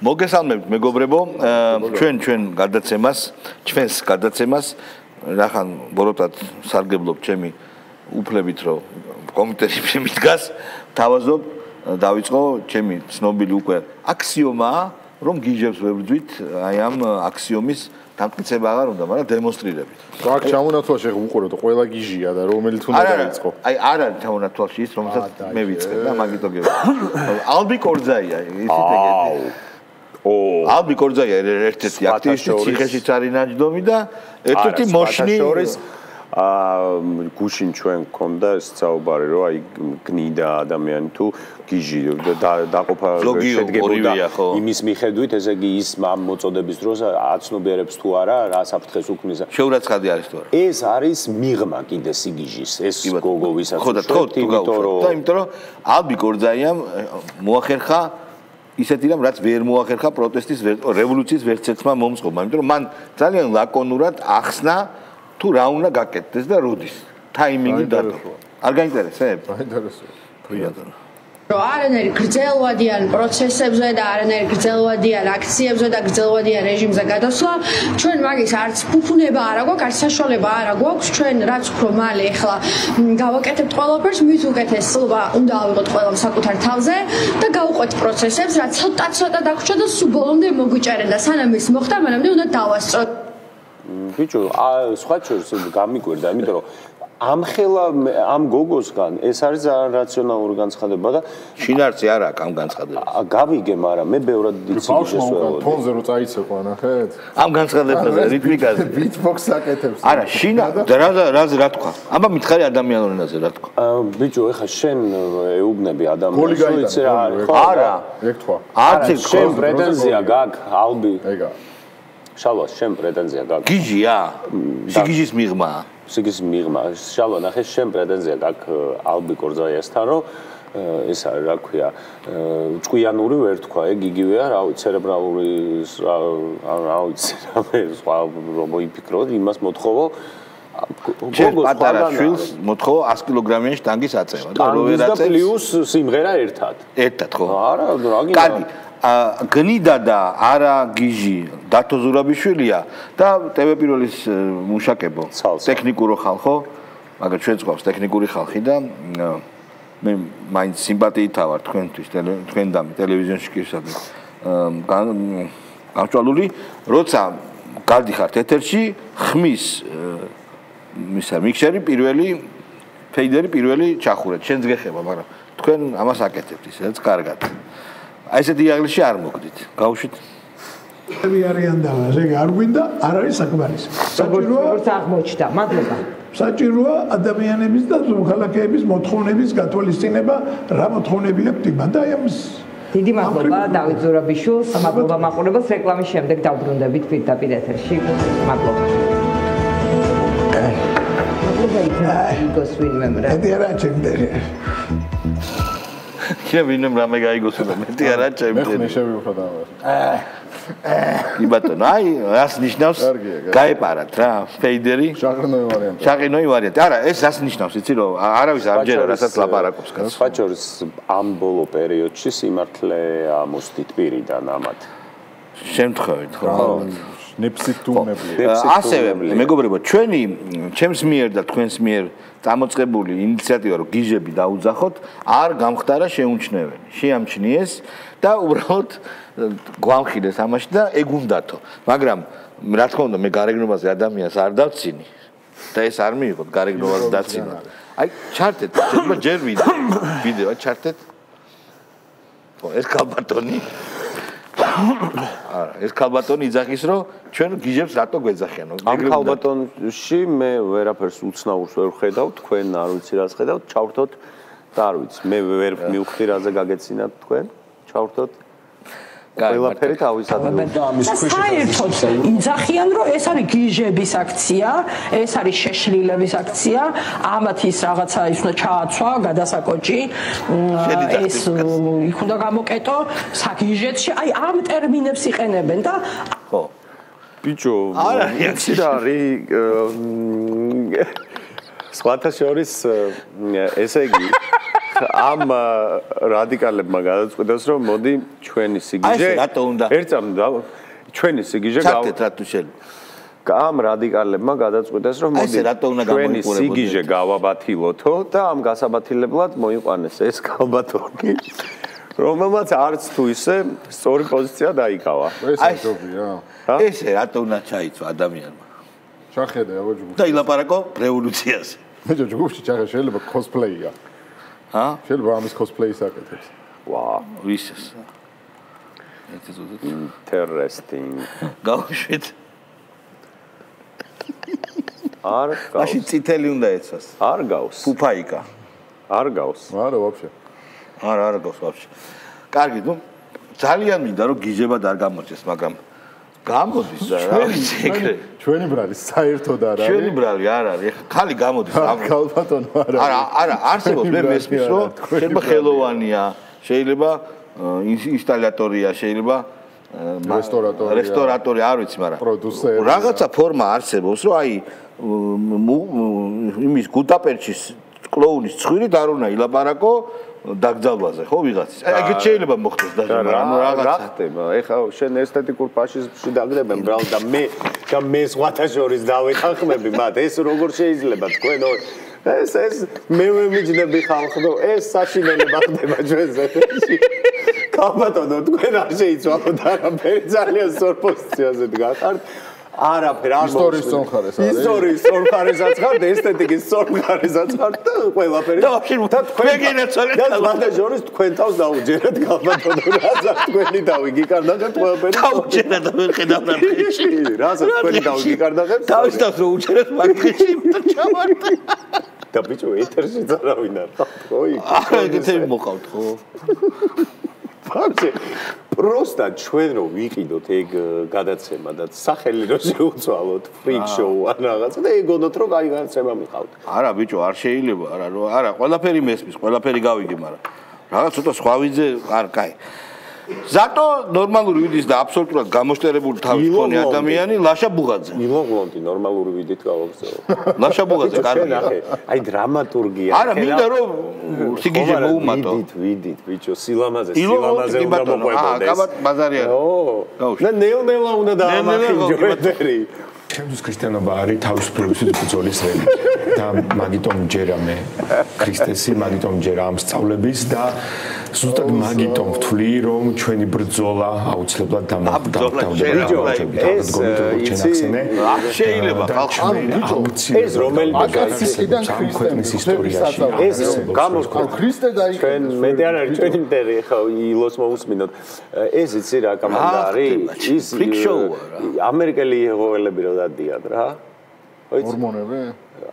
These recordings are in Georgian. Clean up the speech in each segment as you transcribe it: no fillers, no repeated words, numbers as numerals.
მოგესალმებით მეგობრებო, ჩვენ ჩვენს გადაცემას რახან ბოროტად სარგებლობ ჩემი უფლებით რომ კომიტეტში მიდგას, თავაზობ დავიწყო ჩემი ცნობილი უკვე აქსიომაა, რომ გიჟებს ვებრძვით, აი ამ აქსიომის დამტკიცება აღარ უნდა, მაგრამ დემონსტრირებით. აქ ჩამონათვალ შეუყურებთ, ყველა გიჟია და რომელიც უნდა დაიწყო. აი არ არის ჩამონათვალში ის, რომელსაც მე ვიწყებ და მაგითო გეუბნები. ალბი კორძაია, ისეთ ეგეთი. ალბი კორძაია ერთ-ერთი აქტივისტი, ციხეშიც არის ნაჯდომი და ერთ-ერთი მოშნი გუშინ ჩვენ გქონდა საუბარი რომ აი გნიდა ადამიანი თუ გიჟი დაყოფა შედგებოდა იმის მიხედვით ესე იგი ის ამ მოწოდების დროს აცნობიერებს თუ არა რა საფრთხეს უქმნის შეურაცხადი არის თუ არა ეს არის მიღმა კიდე სიგიჟის ეს გოგო ვისაც იმიტომ რომ ალბი კორძაიამ მოახერხა ისეთი რამ რაც ვერ მოახერხა პროტესტის რევოლუციის ვერცერთმა მომწყობმა იმიტომ რომ მან ძალიან ლაკონურად ახსნა თუ რა უნდა გაკეთდეს და როდის ტაიმინგი დათო არ გაინტერესებს? გაინტერესებს. ფრიადან. რომ არანაირ გრძელვადიან პროცესებზე და არანაირ გრძელვადიან აქციებზე და გრძელვადიან რეჟიმზე გადასვლა ჩვენ მაგის არც ფუფუნება არ აქვს, არც საშუალება არ აქვს. ჩვენ რაც უფრო მალე ახლა გავაკეთებთ ყველაფერს, მით უკეთესობა უნდა ავიღოთ ყველამ საკუთარ თავზე და გავუყვეთ პროცესებს, რაც ცოტა დაგვრჩა და სულ ბოლომდე მოგვიჭერენ და სანამ ის მოხდა, მანამდე უნდა დავასწროთ. ბიჭო, სხვა შორის გამიკვირდა, იმიტომ რომ ამ გოგოსგან ეს არის ძალიან რაციონალური განცხადება და შინაარსი არ აქვს ამ განცხადებას. გავიგე, მაგრამ მე ბევრად დიცინში ესველოდი. თონზე რო წაიცეყო, ნახეთ? ამ განცხადებაზე რიტმიკაზე. ბიტბოქს აკეთებს. არა, რა თქვა? აბა მითხარი ადამიანურ ენაზე რა თქვა? ბიჭო, ეხა შენ ეუბნები ადამიანს, ვიცი რა არის, ხო? არა, ეგ თქვა. არა, შენ პრეტენზია გაქვს, ალბი. ეგა. შალვა, შენ პრეტენზია გაქვს. გიჟია? სიგიჟის მიღმა. სიგიჟის მიღმა. შალვა, ნახე, შენ პრეტენზია გაქვს ალბი კორძაიასთან, რომ ეს არის, რა ქვია, ჭკვიანური ვერ თქვა, ეგ იგივეა, რა ვიცი, ცერებრალური რა ვიცი, რა სხვა რომ მოიფიქროთ, იმას მოთხოვო ჩემ პატარა შვილს მოთხოვო 100 კილოგრამიანი შტანგის აწევა და რო ვერ აწევს და პლუს სიმღერა ერთად ხო? არა, რა გინდა? კარგი. გნიდა და არა გიჟი დათო ზურაბიშვილია და ტელეპიროლის მუშაკებო ტექნიკურო ხალხო მაგრამ ჩვენ გვყავს ტექნიკური ხალხი და მე მაინც სიმპათიით ვარ თქვენთვის თქვენდამი ტელევიზიონში კირსადმი გამჭვალული როცა გავდიხართ ეთერში ხმის მისა მიქსერი ფეიდერი პირველი ჩახურეთ შენს გეხება მაგრამ თქვენ ამას აკეთებთ ისედაც კარგად აი ესეთი იაღლში არ მოგდით. გავუშვით. მე არიან და ეგ არ გვინდა, არ არის საკმარისი. საჭიროა აღმოჩნდა. მადლობა. საჭიროა ადამიანების და მოქალაქეების მოთხოვნების გათვალისწინება, რა მოთხოვნები აქვს თვითონ და აი ამის დიდი მადლობა დავით ზურაბიშვილს, მადლობა მაყურებელს, რეკლამის შემდეგ დავბრუნდებით პირდაპირ ეთერში. მადლობა. მადლობა იქნებს ვინმე რა. ეს არა ჩემდე. კი ვინმე რამე გაიგოს და მეტი არა ჩემი. მე შევიუხდა. კი ბატონო, აი, რას ნიშნავს? გაეპარათ რა, ფეიდერი. შაყინოი ვარიანტი. შაყინოი ვარიანტი. არა, ეს რას ნიშნავს, იცი რომ არავის არ ჯერა, რასაც ლაპარაკობს კაცს. სხვა შორის ამ ბოლო პერიოდში სიმართლე ამოსდით პირიდან ამათ. შემთხვევით, ხო? ნეფსიტუნები. ასევე, მეგობრებო, ჩემს მიერ და თქვენს მიერ წამოწყებული ინიციატივა რომ გიჟები დაუძახოთ, არ გამხდარა შეუმჩნეველი. შეამჩნიეს და უბრალოდ გვამხილეს ამაში და ეგ უნდათო. მაგრამ რა თქმა უნდა, მე გარეგნობაზე ადამიანს არ დავცინი და ეს არ მიიღოთ გარეგნობაზე დაცინოთ. აი, ჩართეთ, ჯერ ვიდეო ჩართეთ. ხო, ეს ქალბატონი არა, ეს ქალბატონი იძახის, რომ ჩვენ გიჟებს რატო გვეძახიან? ამ ქალბატონში მე ვერაფერს უცნაურს ვერ ხედავ, თქვენ არ ვიცი რას ხედავთ, ჩავრთოთ და არ ვიცი, მე ვერ მივხვდი რაზე გაგეცინათ თქვენ, ჩავრთოთ. ყველაფერი თავის ადგილზე. საერთოდ იძახიან, რომ ეს არის გიჟების აქცია, ეს არის შეშლილების აქცია, ამათ ის რაღაცა ის უნდა ჩააცვა, გადასაკოჭი, ეს იქ უნდა გამოკეტო საგიჟეთში, აი ამ ტერმინებს იყენებენ და ხო. ბიჭო, იცი რა არის სხვათა შორის ესე იგი ამ რადიკალებმა გადაწყვიტეს რომ მოდი ჩვენი სიგიჟე რატო უნდა ჩვენი სიგიჟე ჩართეთ რატო შეიძლება ამ რადიკალებმა გადაწყვიტეს რომ მოდი ჩვენი სიგიჟე გავაბათილოთო და ამ გასაბათილებლად მოიყვანეს ეს ქალბატონი რომელმაც არც თუ ისე სწორი პოზიცია დაიკავა ეს ჯობია ესე რატო უნდა ჩაიცვა ადამიანმა ჩახედე აბა ჯგუფში და ილაპარაკო რევოლუციაზე მე ჯგუფში ჩახედე შეიძლება cosplay-ია შეიძლება ამის cosplay-ის აკეთებს ვა ვისეს interesting გავშვით არ მაშინ წითელი უნდა ეცვას არ გავს ფუფაიკა არ გავს არა вообще არ გავს вообще კარგი ნუ ძალიან მინდა რომ გიჟებად არ გამოჩეს მაგრამ გამოდის რა ჩვენი ბრალი საერთოდ არ არის ჩვენი ბრალი არ არის ეხა ხალი გამოდის ქალბატონო არა არსებობს მე მესმის რომ შეიძლება ხელოვანია შეიძლება ინსტალატორია შეიძლება რესტორატორი არ ვიცი მაგრამ პროდიუსერი რაღაცა ფორმა არსებობს რომ აი იმის გუტაპერჩის კლოუნის ცხვირით არ უნდა ილაპარაკო დაგძალვაზე ხო ვიღაცის ეგეც შეიძლება მოხდეს და ანუ რაღაცა ხდება ეხა შენ ესთეტიკურ ფაშიზმში დაგდებენ ბრალ და მე სხვათა შორის დავეთანხმები მათ ეს როგორ შეიძლება თქვენ ეს მე მიჯნები ხალხო ეს საშინელება ხდება ჩვენზე ქალბატონო თქვენ არ შეიცვალოთ არაფერი ძალიან სწორ პოზიციაზე დგახართ არაფერ არ ისტორიის სწორხარეს არის ისტორიის სწორხარესაც ხართ ესთეტიკის სწორხარესაც ხართ და ყველაფერი და ვაფშე თქვენ გენაცვალეთ და სხვათა შორის თქვენ თავს დაუჯერეთ ქალბატონო რასაც თქვენი დავი გიკარდახებთ ყველაფერი დაუჯერეთ და ვერ ხედავთ რასაც თქვენი დავი გიკარდახებთ თავის თავს რო უჯერეთ მაგაში და ჩავარდე და ბიჭო ეთერში წარავინ არ ხო არა ეგეთები მოყავთ ხო ფაქტი просто ჩვენ რო ვიყიდოთ ეგ გადაცემა და სახელი რო შეუცვალოთ ფრიკ შოუ ან რაღაცა და ეგონოთ რომ კაი გადაცემა მიყავთ არა ბიჭო არ შეიძლება არა ყველაფერი მესმის ყველაფერი გავიგე მაგრამ რაღაც ცოტა სხვა ვიძე არ კაი ზატო ნორმალური ვიდის და აბსოლუტურად გამოშტერებული თავის მქონე ადამიანი ლაშა ბუღაძე ილოღლონტი ნორმალური ვიდით გავაგზავნო ლაშა ბუღაძე კარგია აი დრამატურგია არა მინდა რომ სიგიჟე მოუმატო ვიდით ბიჭო სილამაზე უნდა მოყვებოდეს აა ბაზარი არის და ნელ-ნელა უნდა დაამახინჯო ეთერი ჩემთვის ქრისტიანობა არის თავისუფლების ბრძოლის რელი და მაგიტომ ჯერა მე ქრისტესი მაგიტომ ჯერა ამ სწავლების და ზუსტად მაგიტომ ვთვლი რომ ჩვენი ბრძოლა აუცილებლად შეიძლება ხალხში ეს რომელი კაცისგან ქრისტიანის ისტორიაში ეს გამოხდა ქრისტე დაიკარგა მე არ არის ჩვენი მტერი ხო ილოს მოусმინოთ ეს იცი რა კამანდა არის ის ამერიკელი ეღოელები რა დადიან რა ჰორმონები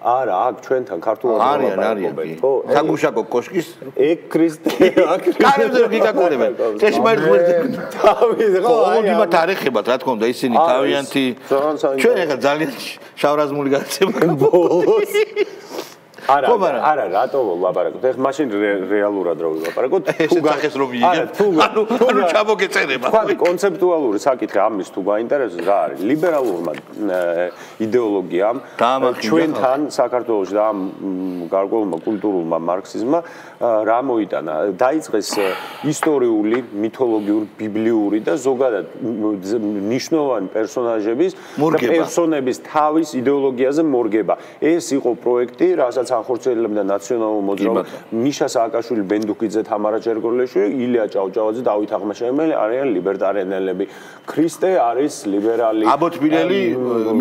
არა აქ ჩვენთან ქართულად არიან ხო საგუშაკო კოშკის ეგ ქრისტე აქ კარებზე გიგაკურებენ წეშმარიტ გვერდზე თავი ხო ოდი მათ არ ეხებათ რა თქმა უნდა ისინი თავიანთი ჩვენ ეხლა ძალიან შავრაზმული გადაცემა ბოლოს არა რატო ვლაპარაკობთ ეხლა მაშინ რეალურად რო ვლაპარაკობთ თუ გახეს რომ მიიღეთ ანუ ჩამოგეწერება თქვა კონცეპტუალური საკითხი ამის თუ გაინტერესებს რა არის ლიბერალურმა იდეოლოგიამ ჩვენთან საქართველოში და ამ გარკვეულმა კულტურულმა მარქსიზმმა რა მოიტანა დაიწყეს ისტორიული მითოლოგიური ბიბლიური და ზოგადად ნიშნოვანი პერსონაჟების და პერსონების თავის იდეოლოგიაზე მორგება ეს იყო პროექტი რასაც ახორციელებდა ნაციონალურ მოძრაობას მიშა სააკაშვილი ბენდუკიძე თამარა ჯერგოლეშვილი ილია ჭავჭავაძე დავით აღმაშენებელი არიან ლიბერტარიანელები ქრისტე არის ლიბერალი აბოთბილელი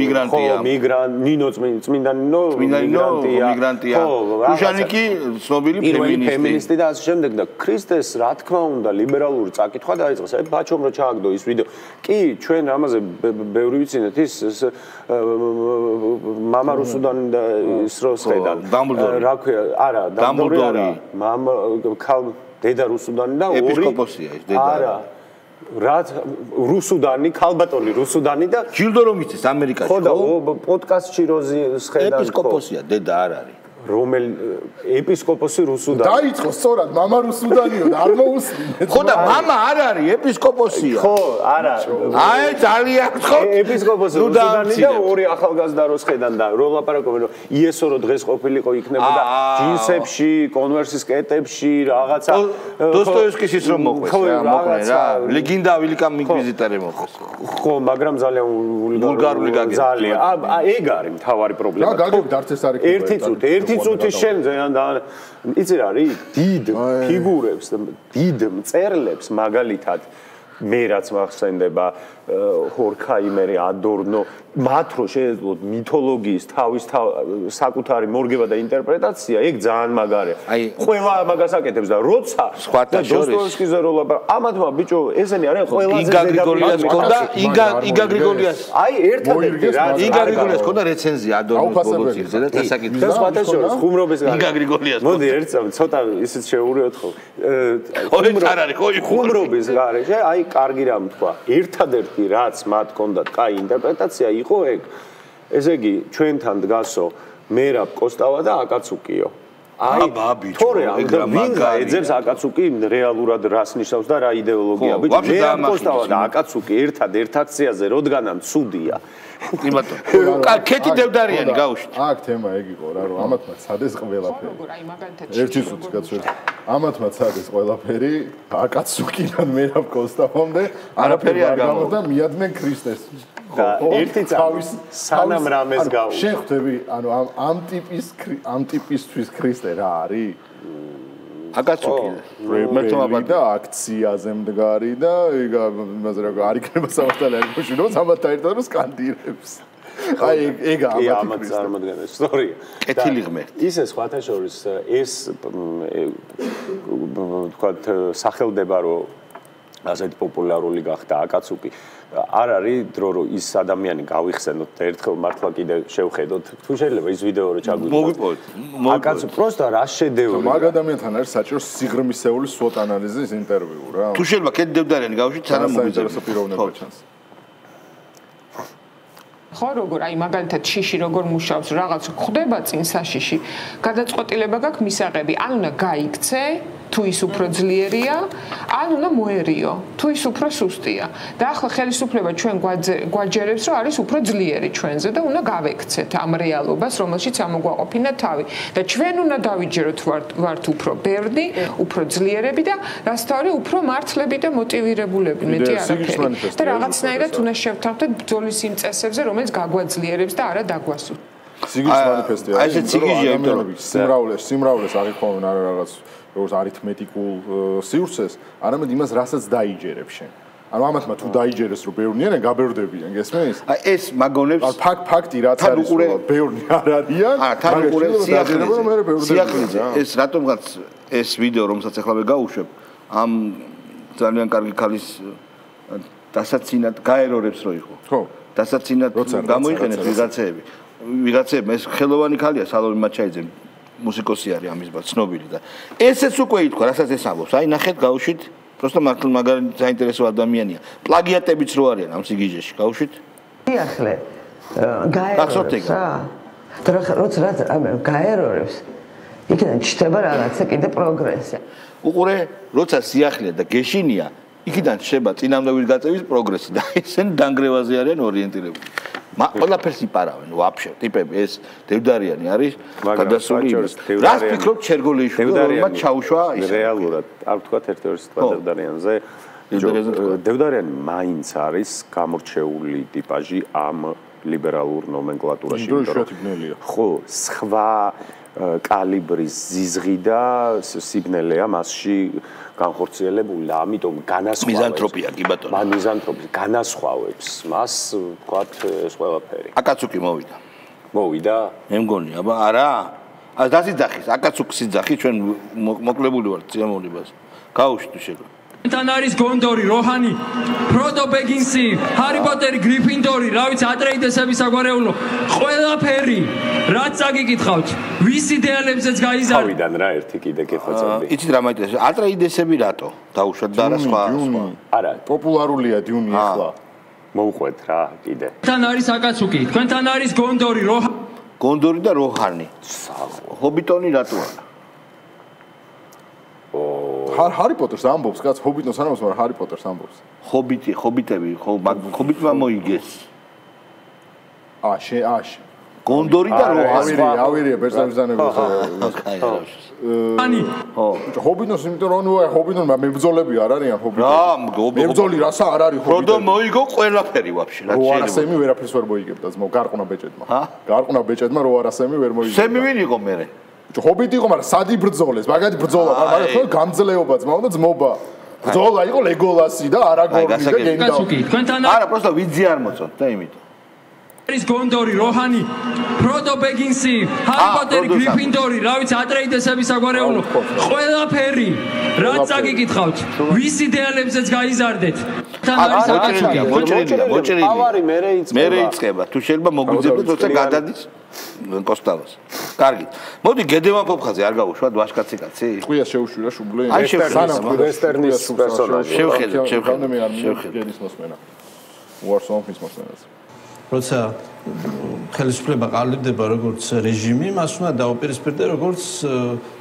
მიგრანტია ნინო წმინდა ნინო მიგრანტია უშანიკი ცნობილი ფემინისტი და ასე შემდეგ და ქრისტეს რა თქმა უნდა ლიბერალური წაკითხვა დაიწყეს აი ბაჩომ რო ჩააგდო ის ვიდეო კი ჩვენ ამაზე ბევრი ვიცინეთ ის მამა რუსუდანი და ის როს ხედან რა ქვია არა დამბლდორი მამა დედა რუსუდანი და ორი ეპისკოპოსია ის დედა არა რა რუსუდანი ქალბატონი რუსუდანი და ჯილდო რომ იცის ამერიკაში ხო და პოდკასტში როზის ხედან ეპისკოპოსია დედა არ არის რომელ ეპისკოპოსი რუსუდანი. დაიწყო სწორად, мама რუსუდანიო და არ მოусმინეთ. ხო და мама არ არის ეპისკოპოსია. ხო, არა. აი ძალიან ხო. ეპისკოპოსი რუსუდანი და ორი ახალგაზრდა რო შედან და რო ლაპარაკობენ რომ იესო რო დღეს ყოფილიყო იქნებოდა ჯინსებში, კონვერსის კეტებში, რაღაცა დოსტოევსკის ის რომ მოყვეს რა, მოყვეს რა. ლეგენდა ვილიკამ ინკვიზიტორი მოყვეს. ხო, მაგრამ ძალიან ვულგარული გაგება. ძალიან. ეგ არის მთავარი პრობლემა. რა გაგებთ არც ეს არის. ერთი წუთი შენ იცი რა არის დიდ ფიგურებს დიდ მწერლებს მაგალითად მე რაც მახსენდება ჰორქაიმერი ადორნო მათ რო შეეძლოთ მითოლოგიის თავის საკუთარი მორგება და ინტერპრეტაცია ეგ ძალიან მაგარია ყველა მაგას აკეთებს და როცა და დოსტოევსკიზე რო ლაპარაკობ ამათმა ბიჭო ესენი არიან ყველაზე იგა გრიგოლიას ქონდა იგა გრიგოლიას აი ერთადერთი რა იგა გრიგოლიას ქონდა რეცენზია ადორნოს ბოლოციზე და დასაკითხი და სხვათა შორის ხუმრობის იგა გრიგოლიას მოდი ერთ ცოტა ისიც შეურიოთ ხო ხუმრობის გარეშე აი კარგი რამ თქვა ერთადერთი რაც მათ ჰქონდათ კაი ინტერპრეტაცია იყო ეგ ესე იგი ჩვენთან დგასო მერაბ კოსტავა და აკაცუკიო აი თორე ვინ გაეძებს აკაცუკი რეალურად რას ნიშნავს და რა იდეოლოგია ბიჭო მერაბ კოსტავა და აკაცუკი ერთ აქციაზე როდგანამ ცუდია კი ბატონო კეთი დევდარიანი გავუშვით აქ თემა ეგ იყო რა რომ ამათმა ცადეს ყველაფერი ერთი წუთი კაცო ამათმა ცადეს ყველაფერი აკაცუკიდან მერაბ კოსტავამდე არაფერი არ გამოდა მიადნენ ქრისტეს და ერთი წამის სანამ რამეს გაუ შენ ხვდები ანუ ამ ტიპისთვის ქრისტე რა არის აკაცუკი მერტომა და აქციაზე მდგარი და ეგ იმაზე რა არ იქნება სამართალი არ გუშინოს ამათ ერთად რომ სკანდირებს აი ეგ ამათ წარმოადგენს ისტორია კეთილი ღმერთი ისე სხვათა შორის ეს თქვათ სახელდება რომ ასეთი პოპულარული გახდა აკაცუკი არ არის დრო რომ ის ადამიანი გავიხსენოთ და ერთხელ მართლა კიდე შევხედოთ თუ შეიძლება ის ვიდეო რო ჩაგვიგოთ აკაცუკი просто რა შედევრი მაგ ადამიანთან არის საჭირო სიღრმისეული SWOT ანალიზის ინტერვიუ რა თუ შეიძლება კეთი დევდარიანი გავუშვით სანამ საინტერესო პიროვნება ჩანს ხო როგორ აი მაგალითად შიში როგორ მუშაობს რაღაც ხდება წინ საშიში გადაწყვეტილება გაქვს მისაღები ან უნდა გაიქცე თუ ის უფრო ძლიერია ან უნდა მოერიო თუ ის უფრო სუსტია და ახლა ხელისუფლება ჩვენ გვაჯერებს რომ არის უფრო ძლიერი ჩვენზე და უნდა გავექცეთ ამ რეალობას რომელშიც ამოგვაყოფინა თავი და ჩვენ უნდა დავიჯეროთ ვართ უფრო ბერდი უფრო ძლიერები და რასთავარი უფრო მართლები და მოტივირებულები მეტი არაფერი და რაღაცნაირად უნდა შევთავაზოთ ბრძოლის იმ წესებზე რომელიც გაგვაძლიერებს და არა დაგვასუს სიგიჟის მანიფესტია აი ეს სიგიჟია იმიტომ რომ სიმრავლეს აღიქვამენ არა რაღაც როგორც არითმეტიკულ სივრცეს, არამედ იმას, რასაც დაიჯერებ შენ. ანუ ამათმა თუ დაიჯერეს, რომ ბევრნიან, გაბევრდებიან, გესმის? აი ეს მაგონებს ფაქტი რაც არის, რომ ბევრნი არ არიან, თან უყურე სიახლეზე. ეს რატომღაც ეს ვიდეო, რომელსაც ახლა მე გავუშვებ, ამ ძალიან კარგი ქალის დასაცინად გაერორებს რო იყო. ხო. დასაცინად გამოიყენეს ვიღაცები, ეს ხელოვანი ქალია, სალომე მაჩაიძე. მუსიკოსი არის ამის ცნობილი და ესეც უკვე ითქვა, რასაც ეს ამბობს. აი ნახეთ, გავუშვით, просто მაგარი საინტერესო ადამიანია. პლაგიატებიც რო არიან ამ სიგიჟეში, გავუშვით? სიახლე გაერორებს რა. როცა გაერორებს, იქიდან ჩდება რაღაცა კიდე პროგრესი. უყურე, როცა სიახლეა და გეშინია, იქიდან ჩდება წინამდებობის გაწევის პროგრესი და ესენ დანგრევაზე არიან ორიენტირებული. ყველაფერს იპარავენ, ვაფშე, ტიპები ეს დევდარიანი არის გადასული. რას ფიქრობ ჩერგოლიშვილი, რომელმაც ჩაუშვა ის? რეალურად, არ ვთქვათ ერთ-ერთი სიტყვა დევდარიანზე. დევდარიანი მაინც არის გამორჩეული ტიპაჟი ამ ლიბერალურ ნომენკლატურაში. ხო, სხვა კალიბრის ზიზღი და სიგნელია მასში განხორციელებული და ამიტომ განასხვავებს მიზანთროპია კი ბატონო მიზანთროპია განასხვავებს მას ვთქვათ ეს ყველაფერი აკაცუკი მოვიდა მე მგონი აბა არა დასიძახის აკაცუკის იძახი ჩვენ მოკლებული ვართ წიამოვნებას გაუშვით შეგო თან არის გონდორი, როჰანი, ფროდო ბეგინსი, ჰარი პოტერი, გრიფინდორი, რა ვიცი, ატრეიდესების საგვარეულო, ყველაფერი, რაც წაგიკითხავთ, ვის იდეალებზეც გაიზარდა. თავიდან რა ერთი კიდე გეხვეწებდი. იცით რა მაინტერესებს? ატრეიდესები რატო? დაუშვათ და რა სხვა. არა, პოპულარულია დიუნი ახლა. მოუყვეთ რა კიდე. თან არის აკაცუკი, თქვენთან არის გონდორი, როჰანი გონდორი და როჰანი. ჰობიტონი რატო არა? ჰარი პოტერს ამბობს, კაც ჰობიტონს არ ამბობს, მაგრამ ჰარი პოტერს ამბობს. ჰობიტები, ჰობიტმა მოიგეს. აშე. გონდორი და როჰანი. ავირია პერსონაჟებს. ანი. ხო. ჰობიტონს იმიტომ რომ ჰობიტონმა მებრძოლები არ არიან ჰობიტონი. მებრძოლი რასა არ არის ჰობიტონი. ფროდო მოიგო ყველაფერი ვაფშე, რა შეიძლება. როარასემი ვერაფერს ვერ მოიგებდა ძმო, გარყუნა ბეჭედმა. გარყუნა ბეჭედმა როარასემი ვერ მოიგებდა. სემი ვინ იყო მერე? ჰობიტი იყო, მაგრამ სადი ბრძოლეს, მაგათი ბრძოლა, მაგრამ ხო გამძლეობა ძმაო და ძმობა. ბრძოლა იყო ლეგოლასი და არაგორნი და გენდალფი. არა, просто ვიძი არ მოწონთ და იმიტომ. არის გონდორი, როჰანი, ფროდო ბეგინსი, ჰარი პოტერი, გრიფინდორი, რა ვიცი, ატრეიდესების საგვარეულო, ყველაფერი. რაც წაგიკითხავთ, ვის იდეალებზეც გაიზარდეთ. თან არის მოჭრილია. ავარი მერე იწყება. თუ შეიძლება მოგვიძებოთ, როცა გადადის კოსტავას. კარგი. მოდი გედევან ფოფხაზე არ გავუშვათ ვაშკაცი კაცი? ყვია შეუშვირა შუბლე. აი ვესტერნის პერსონაჟი. შევხედეთ. გენის მოსმენა. უარსონფის მოსმენაზე. როცა ხელისუფლება ყალიბდება როგორც რეჟიმი, მას უნდა დაუპირისპირდე როგორც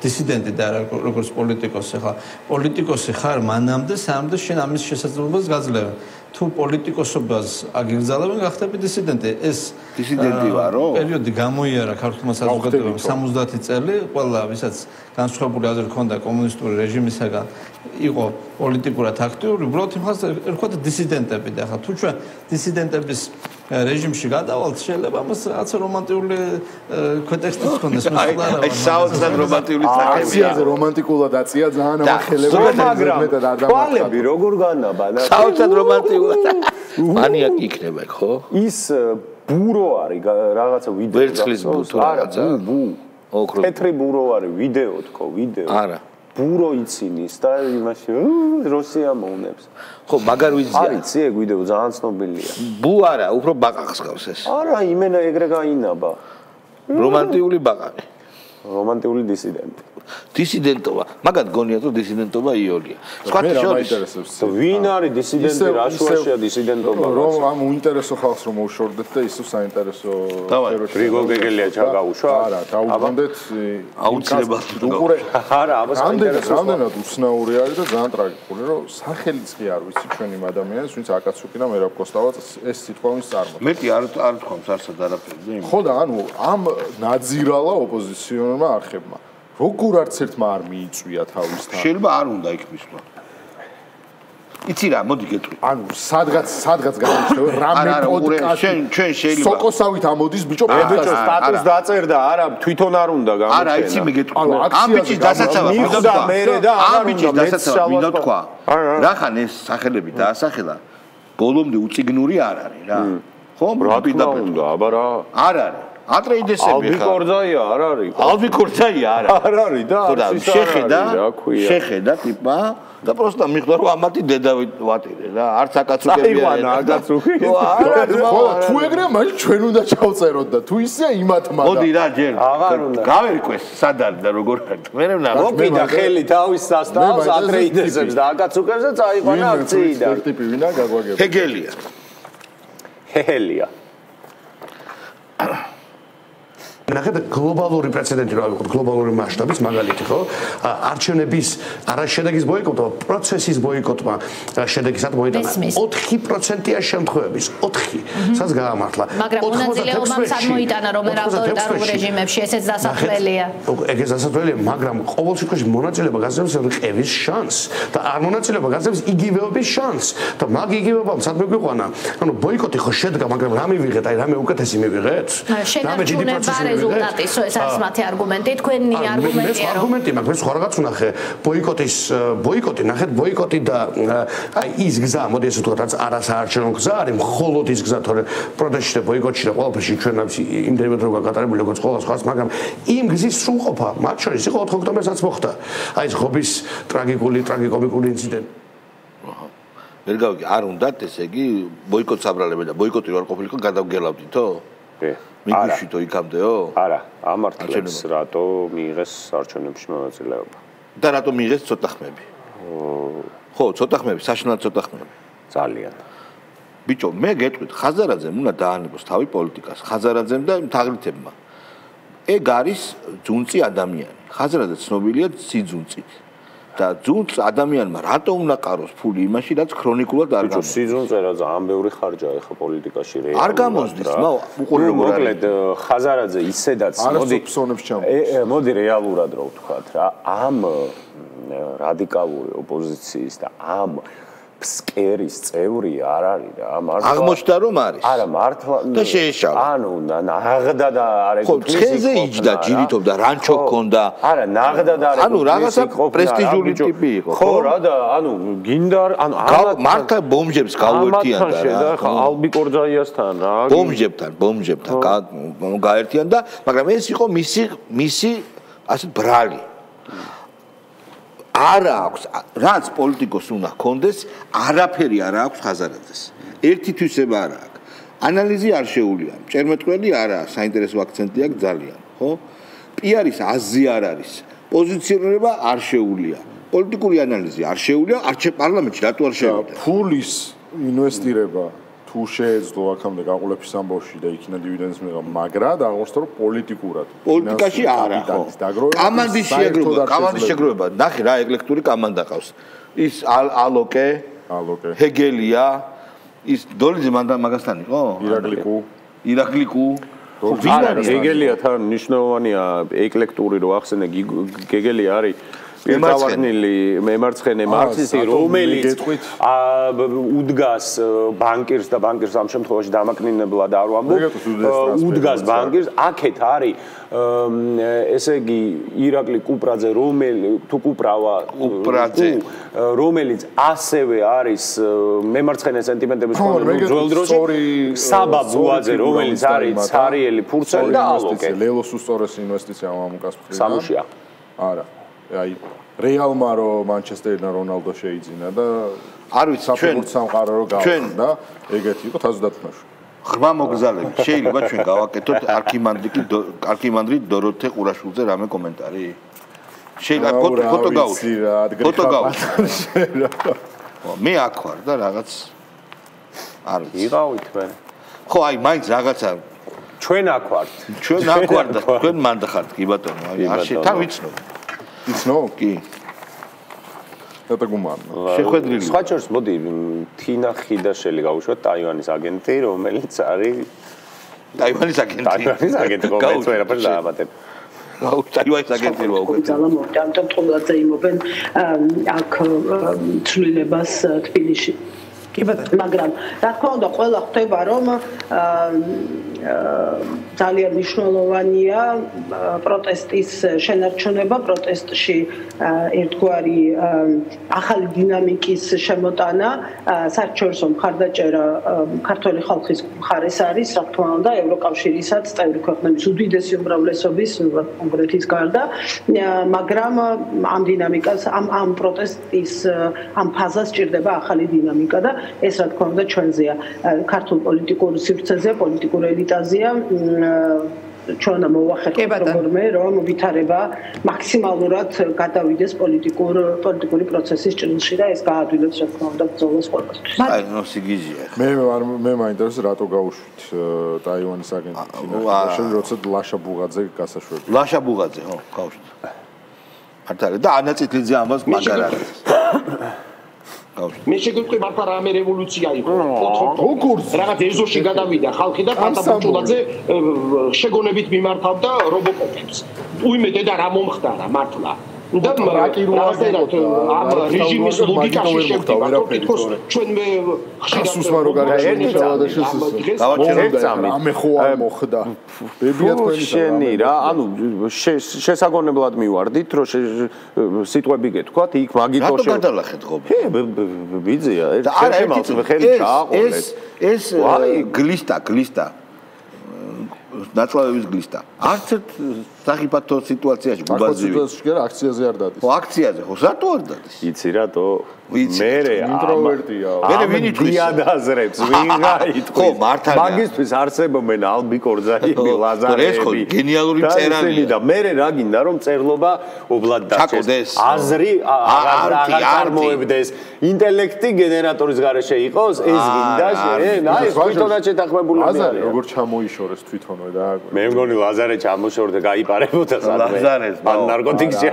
დისიდენტი და როგორც პოლიტიკოსი. ხა პოლიტიკოსი ხარ მანამდე, სანამდე შენ ამის შესაძლებლობას გაძლევ. თუ პოლიტიკოსობას აგიგზავნებენ, გახდები დისიდენტი. ეს დისიდენტი ვარო? პერიოდი გამოიარა ქართულმა საზოგადოებამ 70 წელი, ყველა ვისაც განსხვავებული აზრი ჰქონდა კომუნისტური რეჟიმისაგან, იყო პოლიტიკურად აქტიური, უბრალოდ იმას ერქვა დისიდენტები და ხა თუ ჩვენ დისიდენტების რეჟიმში გადავალთ, შეიძლება მას რაღაც რომანტიკული კონტექსტი ჰქონდეს, აი საოცრად რომანტიკული სახემია. აციაზე რომანტიკულად აწია ძალიან ამახელებდა, მაგრამ თვალები როგორ განაბა და საოცრად რომანტიკულად. მანიაკი იქნება, ხო? ის ბურო არის რაღაცა ვიდეო. ვერცხლის ბუ რაღაცა? ბუ. თეთრი ბურო არის ვიდეო თქო, ვიდეო. არა. ბურო იცინის და იმაში როსია მოუნებს. ხო, მაგარ ვიზია. არის ეგ ვიდეო ძალიან ცნობილია. ბუ არა, უფრო ბაყაყს გავს ეს. არა, იმენა ეგრე გაინაბა. რომანტიკული ბაყაყი. რომანტიკული დისიდენტი. დისიდენტობა. მაგათ გონია თუ დისიდენტობა იოლია. სხვა შორის. ვინ არის დისიდენტი, რა შუაშია დისიდენტობა? რომ ამ უინტერესო ხალხს რომ მოუშორდეთ და ისო საინტერესო სფეროში. რიგო გეგელია ჩაგაუშვა? არა, დაუბრუნდეთ. აუცილებლად. უყურე. არა, აბა საინტერესო. რამდენად უცნაური არის და ძალიან ტრაგიკული, რომ სახელიც კი არ ვიცი ჩვენი ადამიანის, ვინც აკაცუკი და მერაბ კოსტავა ეს სიტყვა ვინც წარმოდგა. მეტი არ თქვამს არსად არაფერი და იმ. ხო და ანუ ამ ნაძირალა ოპოზიციონერმა არხებმა როგორ არც ერთმა არ მიიწვია თავისთან. შეიძლება არ უნდა იქ მისვლა. იცი რა, მოდი გეტყვი. ანუ სადღაც გამოჩნდა რამე პოდკასტი. ჩვენ შეიძლება სოკოსავით ამოდის ბიჭო პოდკასტი სტატუს დაწერდა, არა, თვითონ არ უნდა გამოჩნდა. არა, იცი მე გეტყვი. ამ ბიჭის დასაცავად მიხდა მერე და ამ ბიჭის დასაცავად მინდა თქვა. რახან ეს სახელები დაასახელა, ბოლომდე უციგნური არ არის რა. ხო, პირდაპირ უნდა, აბა რა. არ არის. ატრეიდესები ხა. ალბიკორძაია არ არის. ალბიკორძაია არა. არ არის და შეხედა ტიპა და პროსტა მიხვდა რომ ამათი დედავი ვატირე რა. არც აკაცუკები არა. აიwana აკაცუკი. არა, თუ ეგრეა, მაშინ ჩვენ უნდა ჩავწეროთ და თუ ისეა იმათ მაგა. მოდი რა ჯერ. აღარ უნდა. გავერკვეს სად არის და როგორ არის. მე ვნახე. მოკიდა ხელი თავის სასტავს ატრეიდესებს და აკაცუკებს და წაიყვანა აქციიდან. ტიპი ვინა გაგვაგება. ჰეგელია. ჰელია. ნახეთ გლობალური პრეცედენტი რა ვიყოთ გლობალური მასშტაბის მაგალითი ხო არჩევნების არაშედეგის ბოიკოტმა პროცესის ბოიკოტმა შედეგისად მოიტანა 4%-ია შემთხვევების 4 სადაც გაამართლა მაგრამ მონაწილეობაც არ მოიტანა რომ ავტორიტარულ რეჟიმებში ესეც დასახველია ეგეც დასახველია მაგრამ ყოველ შემთხვევაში მონაწილეობა გაძლევს ყევის შანსს და არ მონაწილეობა გაძლევს იგივეობის შანსს და მაგ იგივეობამ სად მეგვიყვანა ანუ ბოიკოტი ხო შედგა მაგრამ რა მივიღეთ აი რამე უკეთესი მივიღეთ რამე დიდი პროცესი რეზულტატი, ეს არის მათი არგუმენტი, თქვენი არგუმენტია რომ არგუმენტი მაგ ეს ხო რაღაც უნახე ბოიკოტი, ნახეთ ბოიკოტი და აი ის გზა, მოდი ესე ვთქვა, რაც არასაარჩევნო გზა არის, მხოლოდ ის გზა, თორე პროტესტში და ბოიკოტში და ყველაფერში ჩვენ იმდენად რო გაკატარებული როგორც ყველა სხვას, მაგრამ იმ გზის სრულყოფა, მათ შორის იყო 4 ოქტომბერსაც მოხდა. აი ეს ხობის ტრაგიკომიკური ინციდენტი. ვერ გავიგე, არ უნდათ ესე იგი ბოიკოტს აბრალებენ და ბოიკოტი რო არ ყოფილიყო გადავგელავდითო? მიგუშითო იქამდეო? არა, ამართლებს რატო მიიღეს არჩევნებში მონაწილეობა. და რატო მიიღეს ცოტა ხმები? ხო, ცოტა ხმები, საშინლად ცოტა ხმები. ძალიან. ბიჭო, მე გეტყვით, ხაზარაძემ უნდა დაანებოს თავი პოლიტიკას, ხაზარაძემ და თაღლითებმა. ეგ არის ძუნწი ადამიანი. ხაზრადაც ცნობილია სიძუნწით. და ძუნწ ადამიანმა რატო უნდა ყაროს ფული იმაში, რაც ქრონიკულად არ გამოდის? სიძუნწე რა ძალიან ბევრი ხარჯაა ხა პოლიტიკაში რეალურად. არ გამოსდის, მოკლედ ხაზარაძე ისედაც მოდი რეალურად რო ვთქვათ რა, ამ რადიკალური ოპოზიციის და ამ ფსკერის წევრი არ არის რა, მართლა აღმოჩნდა რომ არის. არა, მართლა და შეეშალა. ანუ ნაღდა და არ ეკუთვნის. ხო, ცხენზე იჯდა, ჯირითობდა, რანჩო ჰქონდა. არა, ნაღდა და არ ეკუთვნის. ანუ რაღაცა პრესტიჟული ტიპი იყო. ხო რა და ანუ გინდა ანუ მართლა ბომჟებს გავუერთიანდა რა. ხა ალბი კორძაიასთან რა. ბომჟებთან გაერთიანდა, მაგრამ ეს იყო მისი ასე ბრალი. არა აქვს, რაც პოლიტიკოს უნდა ჰქონდეს, არაფერი არ აქვს ხაზარაძეს. ერთი თვისება არ აქვს. ანალიზი არ შეუულია. მჭერმეტყველი არაა, საინტერესო აქცენტი აქვს ძალიან, ხო? პიარის აზრი არ არის. პოზიციონირება არ შეუულია. პოლიტიკური ანალიზი არ შეუულია, პარლამენტში რატო არ შეუძლია? ფულის ინვესტირება თუ შეეძლო აქამდე გაყოლების ამბავში და იქნა დივიდენდს მიღება, მაგრამ აღმოჩნდა რომ პოლიტიკურად პოლიტიკაში არა ხო. კამანდის შეგროვება, ნახე რა ეკლექტური კამანდა ყავს. ის ალოკე, ჰეგელია, ის დოლიძე მაგასთან იყო? ირაკლიკუ. ვინ არის ჰეგელია თან ნიშნულოვანია ეკლექტური რო ახსენე გეგელი არის პირველი მემარცხენე მარქსისტი რომელიც უდგას ბანკირს და ბანკირს ამ შემთხვევაში დამაკნინებლად არ ვამბობ უდგას ბანკირს აქეთ არის ესე იგი ირაკლი კუპრაძე რომელიც ასევე არის მემარცხენე სენტიმენტების ძველ დროში საბა ბუაძე რომელიც არის ცარიელი ფურცელი და ალოკე ლელოს უსწორეს ინვესტიცია ამ უკასპრია სამუშია არა აი რეალმა რო მანჩესტერიდან რონალდო შეიძინა და არ ვიცი ჩვენ სამყარო რო გავხდა ეგეთი იყო თაზუდათნაში ღრმა მოგზალები შეიძლება ჩვენ გავაკეთოთ არქიმანდრი დოროთე ყურაშვილზე რამე კომენტარი შეიძლება ფოტო გავუშვი მე აქ ვარ და რაღაც არ ვიცი იყავით მე ხო აი მაინც რაღაცა ჩვენ აქ ვართ და თქვენ მანდ ხართ კი ბატონო აი თან ვიცნობ იცნო? კი. შეხვედრილი. სხვა შორს მოდი თინა ხიდაშელი გავუშვათ ტაივანის აგენტი, რომელიც არის ტაივანის აგენტი. რომელიც ვერაფერს დააბატებ. ტაივანის აგენტი რა უკვე. ძალიან მოვდამთ თომლაძე იმობენ აქ ცვლილებას თბილისში. კი ბატონო. მაგრამ რა თქმა უნდა ყველა ხვდება რომ ძალიან მნიშვნელოვანია პროტესტის შენარჩუნება, პროტესტში ერთგვარი ახალი დინამიკის შემოტანა, საერთაშორისო მხარდაჭერა ქართული ხალხის მხარეს არის, რა თქმა უნდა, ევროკავშირისაც, წევრი ქვეყნების უდიდესი უმრავლესობის, კონკრეტის გარდა, მაგრამ ამ დინამიკას, ამ პროტესტის ამ ფაზას ჭირდება ახალი დინამიკა და ეს რა თქმა უნდა ჩვენზეა, ქართულ პოლიტიკურ სივრცეზე, პოლიტიკურ ელიტაზეა ჩვენ მოვახერხებთ როგორმე რომ ვითარება მაქსიმალურად გადავიდეს პოლიტიკური პროცესის ჭრილში და ეს გაადვილებს რა თქმა უნდა ბრძოლას ყველასთვის. აი ნუ სიგიჟია. მე მაინტერესებს რატო გავუშვით ტაივანის აგენტი. როცა ლაშა ბუღაძე გასაშვები. ლაშა ბუღაძე ხო, გავუშვით. მართალია და ანაწითლიძე ამას მაგარ არის. მე შეგვიყვი მართლა რამე რევოლუცია იყო. რაღაც ეზოში გადავიდა ხალხი და პატაბუჭულაძე შეგონებით მიმართავდა რობოკოპებს. უიმე დედა რა მომხდარა მართლა. და რაღაცერად ამ რეჟიმის ლოგიკაში შევდივარ, თითქოს ჩვენ მე ხშირად რო გარეგანიშალა და ამე ხო არ მოხდა. ბებია თქვენი შენი რა, ანუ შესაგონებლად მივარდით, რომ სიტყვები გეთქვათ, იქ მაგითო რატო გადალახეთ ღობე? ბიძია, ერთ შემალწმე ხელი ჩააყოლეთ. ეს გლისტა ნაცვლადების გლისტა. არც ერთ სახიფათო სიტუაციაში ბუბაზივი. აქციაზე არ დადის. ხო, აქციაზე, ხო, რატო არ დადის? იცი რატო? მერე ინტროვერტია. მერე ვინ იტყვის? დიადაზრებს, ვინ გაიტყვის? ხო, მართალია. მაგისტრის არსებობენ ალბი კორძაიები, ლაზარები. ეს ხო გენიალური წერალია და მერე რა გინდა რომ წერლობა ობლად დაჩეს. აზრი აღარ წარმოებდეს. ინტელექტი გენერატორის გარეშე იყოს, ეს გინდა შენ. აი, თვითონაც შეთანხმებული არის. როგორ ჩამოიშორეს თვითონ მე მგონი ლაზარე ჩამოშორდა გაიპარებოდა ლაზარეს ან ნარკოტიკში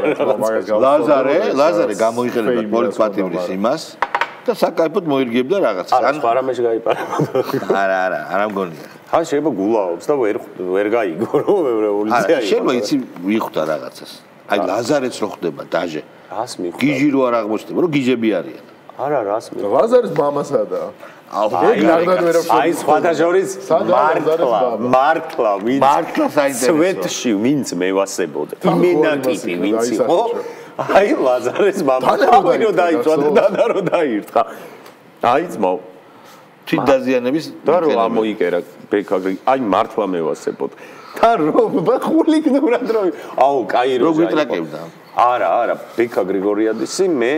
ლაზარე გამოიყენებდა პოლიცპატიმრის იმას და საკაიფოდ მოირგებდა რაღაცას. ან ფარამეში გაიპარებოდა. არა მგონია. ხან შეიძლება გულაობს და ვერ გაიგო რომ რევოლუცია იყო. შეიძლება იცი ვიხვდა რაღაცას. აი ლაზარეც რო ხდება დაჟე. რას მიხვდა? გიჟი რო არ აღმოჩნდება, რომ გიჟები არიან. არა, რას მიხვდა? ლაზარის მამასადაა. აი სხვათა შორის მართლა ვინც სვეტში ვინც მევასებოდა იმენაკიპი ვინც იყო აი ლაზარეს მამა თავინო დაიწვადა და რო დაირთხა აი ძმო თვით დაზიანების და რო ამოიკერა ბექაგრი აი მართლა მევასებოდა და რო ხულიგნურად რო აუ კაი რო გიტრაკებდა არა ბექა გრიგორიადისი მე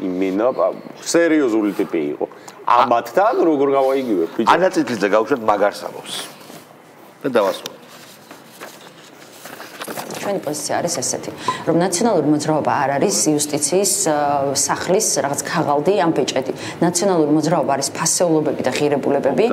იმენა სერიოზული ტიპი იყო ამათთან როგორ გავაიგივებ ბიჭო ანაწითლიძე გავუშვათ მაგარსამოს და დავასრულე ჩვენი პოზიცია არის ესეთი რომ ნაციონალური მოძრაობა არ არის იუსტიციის სახლის რაღაც ქაღალდი ან ბეჭედი ნაციონალური მოძრაობა არის ფასეულობები და ღირებულებები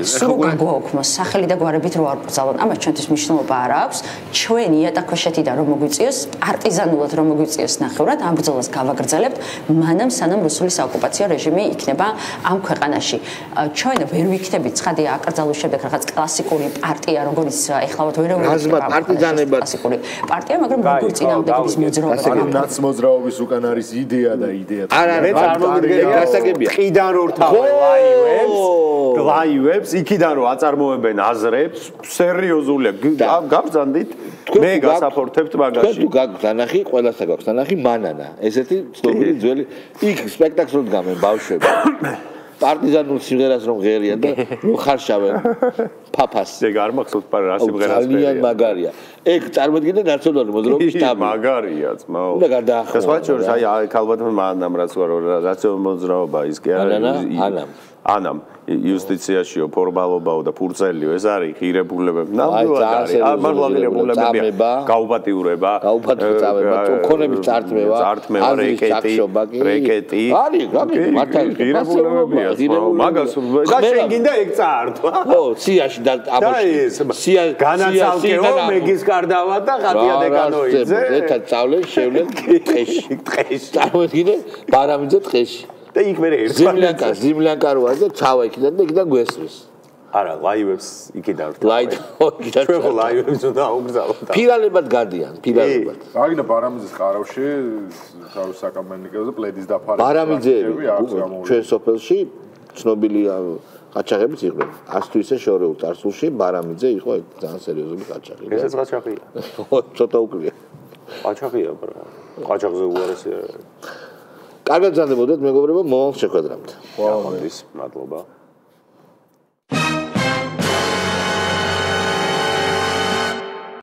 სულ გაგვაოქმოს სახელი და გვარებით რო არ ბრძალონ ამას ჩვენთვის მნიშვნელობა არ აქვს ჩვენი იატაკქვეშეთიდან რომ მოგვიწიოს პარტიზანულად რომ მოგვიწიოს ნახევრად ამ ბრძოლას გავაგრძელებთ მანამ სანამ რუსული საოკუპაციო რეჟიმი იქნება ამ ქვეყანაში ჩვენ ვერ ვიქნებით ცხადია აკრძალვის შემდეგ რაღაც კლასიკური პარტია როგორც ეხლავთ ვერეულები პარტიზანებად პარტია, მაგრამ როგორ წინააღმდეგობის მოძრაობა. ანუ ნაცმოძრაობის უკან არის იდეა და იდეა. არა, მე წარმოვიდგენია გასაგებია. ყიდან რო რთავენ ლაივებს, იქიდან რო აწარმოებენ აზრებს, სერიოზულია. გაბრძანდით, მე გასაფორთებთ მაგაში. თუ გაგვთ ანახი, ყველასა გაგვთ ანახი მანანა. ესეთი ცნობილი ძველი იქ სპექტაკლს რო დგამენ ბავშვები. პარტიზანულ სიმღერას რომ ღერიან და რომ ხარშავენ ფაფას. ეგ არ მახსოვს პარ რა სიმღერას ღერიან. ძალიან მაგარია. ეგ წარმოიდგინე ნაციონალური მოძრაობის შტაბი. მაგარია ძმაო. უნდა გადაახო. და სხვა შორის აი ალბათ მანამ რაც ნაციონალური მოძრაობა ის კი არა. ანამ იუსტიციაშიო ფორმალობაო და ფურცელიო ეს არის ღირებულებები. ნამდვილად არის. მართლა ღირებულებებია. გაუპატიურება. ქონების წართმევა. რეკეტი. არის, მართლა ღირებულებებია. მაგას შენ გინდა ეგ წართვა. ხო, სიაში და ამაში. სია განაცალკეო მეგის კარდავა და ხატია დეკანოიძე. ერთად წავლენ, შევლენ ტყეში. წარმოიდგინე ბარამიძე ტყეში. და იქ მე ერთად ზიმლიანკა როა და ჩავა იქიდან და იქიდან გვესვრის. არა, ლაივებს იქიდან რთავენ. ლაივებს ჩვენ ხო ლაივებს უნდა აუგზავნოთ. ფირალებად გადიან, ფირალებად. აგინდა ბარამიძის ყარავში თავის საკამენიკეზე პლედის დაფარება. ბარამიძეები ჩვენ სოფელში ცნობილი ყაჩაღებიც იყვნენ. ასთვისე შორეულ წარსულში ბარამიძე იყო ძალიან სერიოზული ყაჩაღი. ესეც ყაჩაღია. ცოტა უკლია. ყაჩაღია, ყაჩაღზე უარესია. კარგად გრძანდებოდეთ მეგობრებო, მომავალ შეხვედრამდე. ხო, მადლობა.